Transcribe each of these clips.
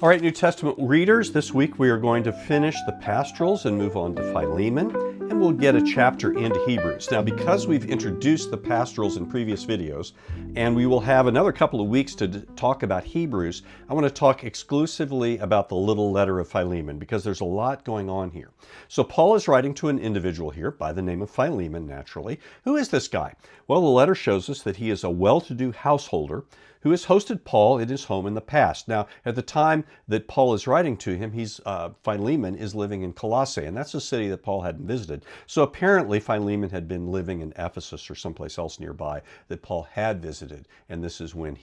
All right, New Testament readers, this week we are going to finish the pastorals and move on to Philemon, and we'll get a chapter into Hebrews. Now, because we've introduced the pastorals in previous videos, and we will have another couple of weeks to talk about Hebrews, I want to talk exclusively about the little letter of Philemon, because there's a lot going on here. So Paul is writing to an individual here by the name of Philemon, naturally. Who is this guy? Well, the letter shows us that he is a well-to-do householder who has hosted Paul in his home in the past. Now, at the time that Paul is writing to him, Philemon is living in Colossae, and that's a city that Paul hadn't visited. So apparently Philemon had been living in Ephesus or someplace else nearby that Paul had visited, and this is when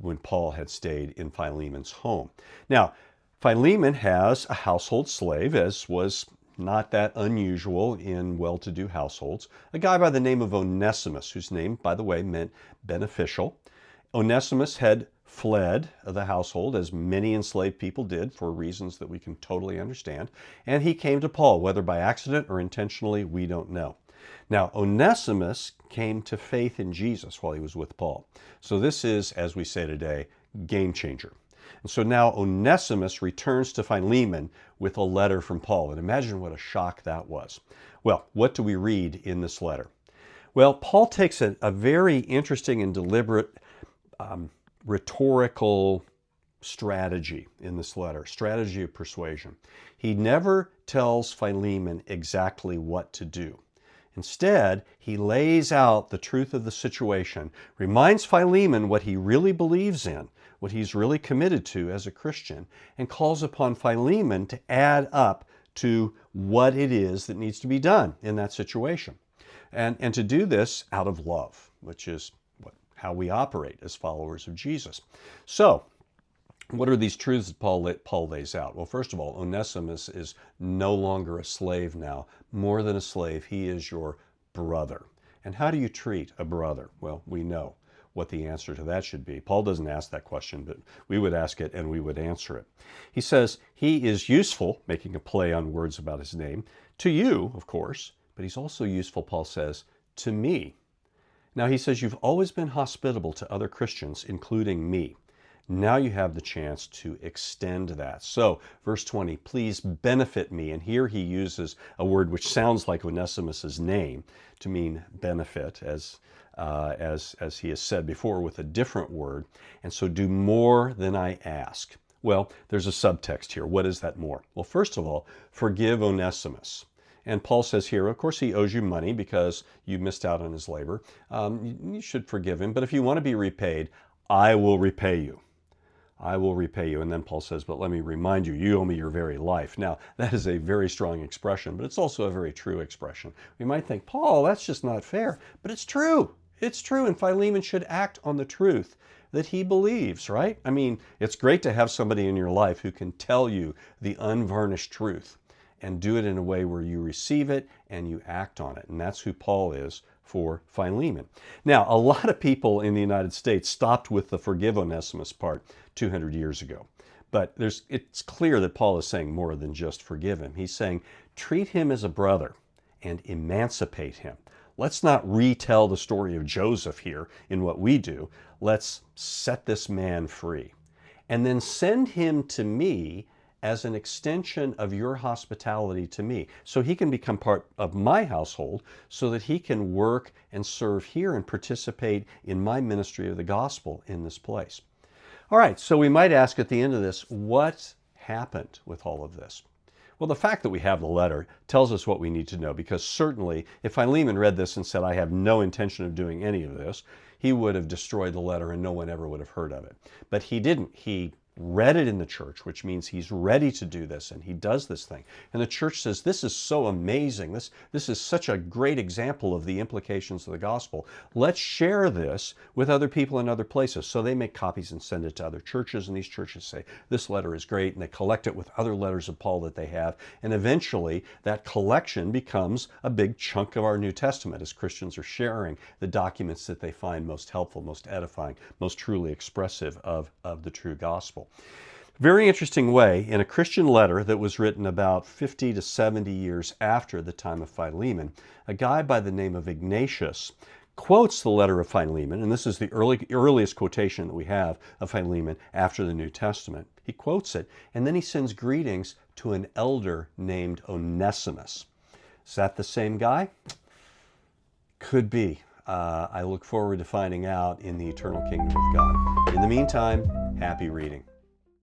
when Paul had stayed in Philemon's home. Now, Philemon has a household slave, as was not that unusual in well-to-do households, a guy by the name of Onesimus, whose name, by the way, meant beneficial. Onesimus had fled the household, as many enslaved people did, for reasons that we can totally understand, and he came to Paul, whether by accident or intentionally, we don't know. Now, Onesimus came to faith in Jesus while he was with Paul. So this is, as we say today, game changer. And so now Onesimus returns to Philemon with a letter from Paul, and imagine what a shock that was. Well, what do we read in this letter? Well, Paul takes a very interesting and deliberate rhetorical strategy in this letter, strategy of persuasion. He never tells Philemon exactly what to do. Instead, he lays out the truth of the situation, reminds Philemon what he really believes in, what he's really committed to as a Christian, and calls upon Philemon to add up to what it is that needs to be done in that situation. And to do this out of love, which is how we operate as followers of Jesus. So, what are these truths that Paul lays out? Well, first of all, Onesimus is no longer a slave now. More than a slave, he is your brother. And how do you treat a brother? Well, we know what the answer to that should be. Paul doesn't ask that question, but we would ask it and we would answer it. He says he is useful, making a play on words about his name, to you, of course, but he's also useful, Paul says, to me. Now, he says, you've always been hospitable to other Christians, including me. Now you have the chance to extend that. So, verse 20, please benefit me. And here he uses a word which sounds like Onesimus's name to mean benefit, as he has said before with a different word. And so do more than I ask. Well, there's a subtext here. What is that more? Well, first of all, forgive Onesimus. And Paul says here, of course, he owes you money because you missed out on his labor. You should forgive him. But if you want to be repaid, I will repay you. I will repay you. And then Paul says, but let me remind you, you owe me your very life. Now, that is a very strong expression, but it's also a very true expression. We might think, Paul, that's just not fair. But it's true. It's true. And Philemon should act on the truth that he believes, right? I mean, it's great to have somebody in your life who can tell you the unvarnished truth, and do it in a way where you receive it and you act on it. And that's who Paul is for Philemon. Now, a lot of people in the United States stopped with the forgive Onesimus part 200 years ago. But it's clear that Paul is saying more than just forgive him. He's saying treat him as a brother and emancipate him. Let's not retell the story of Joseph here in what we do. Let's set this man free. And then send him to me as an extension of your hospitality to me, so he can become part of my household, so that he can work and serve here and participate in my ministry of the gospel in this place. All right, so we might ask at the end of this, what happened with all of this? Well, the fact that we have the letter tells us what we need to know, because certainly if Philemon read this and said, I have no intention of doing any of this, he would have destroyed the letter and no one ever would have heard of it. But he didn't. He read it in the church, which means he's ready to do this, and he does this thing. And the church says, this is so amazing. This is such a great example of the implications of the gospel. Let's share this with other people in other places. So they make copies and send it to other churches, and these churches say, this letter is great, and they collect it with other letters of Paul that they have. And eventually, that collection becomes a big chunk of our New Testament as Christians are sharing the documents that they find most helpful, most edifying, most truly expressive of the true gospel. Very interesting way, in a Christian letter that was written about 50 to 70 years after the time of Philemon, a guy by the name of Ignatius quotes the letter of Philemon, and this is the earliest quotation that we have of Philemon after the New Testament. He quotes it, and then he sends greetings to an elder named Onesimus. Is that the same guy? Could be. I look forward to finding out in the eternal kingdom of God. In the meantime, happy reading.